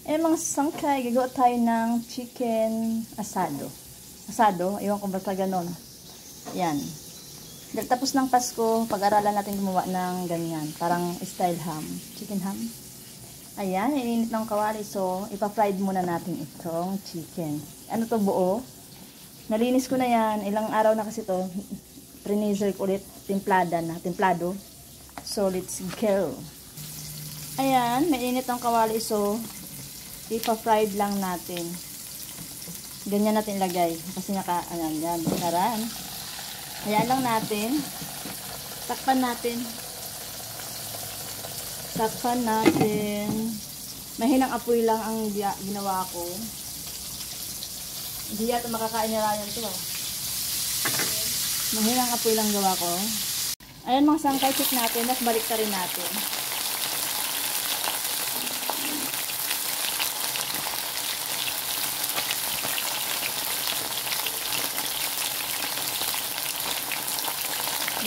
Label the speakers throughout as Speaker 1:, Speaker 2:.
Speaker 1: Eh mga sangkay, gagawa tayo ng chicken asado. Asado, ewan ko ba sa ganon. Yan. Dahil tapos ng Pasko, pag-aralan natin gumawa ng ganyan. Parang style ham. Chicken ham. Ayan, ininit ng kawali. So, ipa-fried muna natin itong chicken. Ano to, buo? Nalinis ko na yan. Ilang araw na kasi to. Freezer ko ulit. Templado. So, let's go. Ayan, mainit ang kawali. So, ipa-fried lang natin. Ganyan natin ilagay. Kasi yan. Karan. Ayan lang natin. Takpan natin. Mahinang apoy lang ang ginawa ko. Hindi yata makakain na Ryan ito. Mahinang apoy lang gawa ko. Ayan mga sangkay, check natin. Tapos balik rin natin.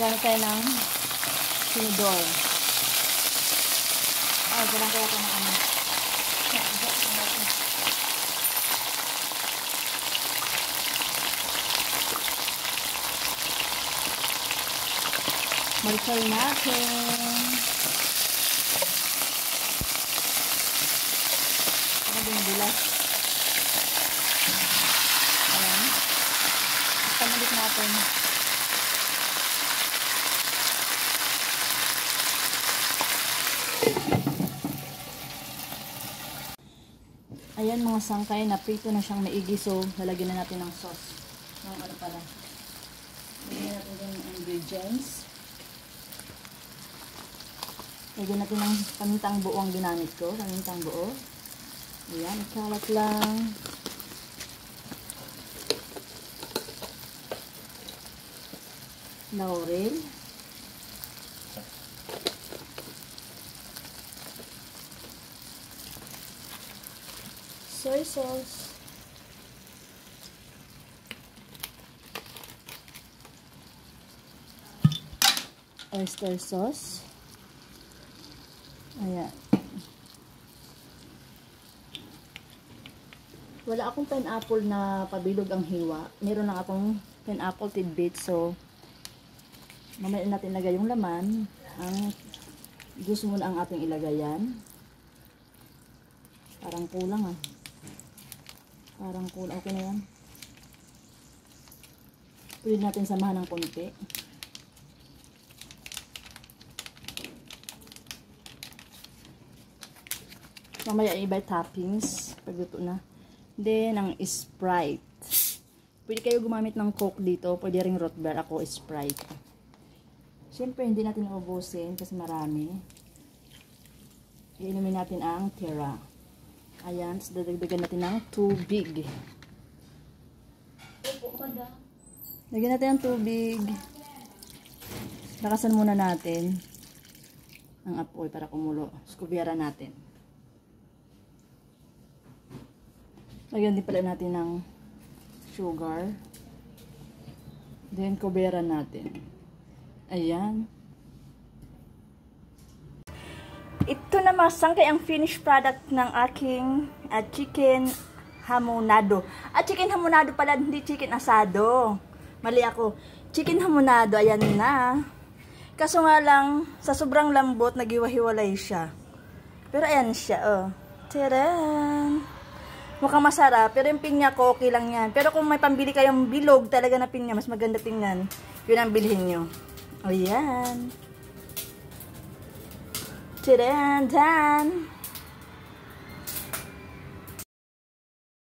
Speaker 1: Gamit tayo ng sinidor. Ay, ganun kaya ito ng ano. Baliktad natin. Ano din bilas? Ayan. Pamalit natin. Ayan mga sangkay, naprito na siyang maigi. So, lalagyan na natin ng sauce. Ano pala. Lagyan natin yung ingredients. Lagyan natin ng pamintang buo ang ginamit ko. Pamintang buo. Ayan, ikalat lang. Laurel. Soy sauce. Oyster sauce. Ayan. Wala akong pineapple na pabilog ang hiwa. Meron lang akong pineapple tidbit. So, mamaya natin lagay yung laman. Ang juice muna ang ating ilagay yan. Parang kulang ah. Parang kulang. Okay na yan. Pwede natin samahan ng konti. Mamaya iba toppings. Pagluto na. Then, ang Sprite. Pwede kayo gumamit ng Coke dito. Pwede ring root beer. Ako, Sprite. Siyempre, hindi natin ubusin kasi marami. Iinumin natin ang tira. Ayan, so dadagdagan natin ng tubig. Lagyan natin ng tubig. Lakasan muna natin ang apoy para kumulo. Skubyara natin. Lagyan din pala natin ng sugar. Then, kubera natin. Ayan. Ito na mga sangkay ang finished product ng aking chicken hamonado. Chicken hamonado pala, hindi chicken asado. Mali ako. Chicken hamonado, ayan na. Kaso nga lang, sa sobrang lambot, nagiwahiwalay siya. Pero ayan siya, oh. Tadaan! Mukhang masarap, pero yung pinya ko, okay lang yan. Pero kung may pambili kayong bilog talaga na pinya, mas maganda tingnan, yun ang bilhin nyo. Ayan. Tadaan!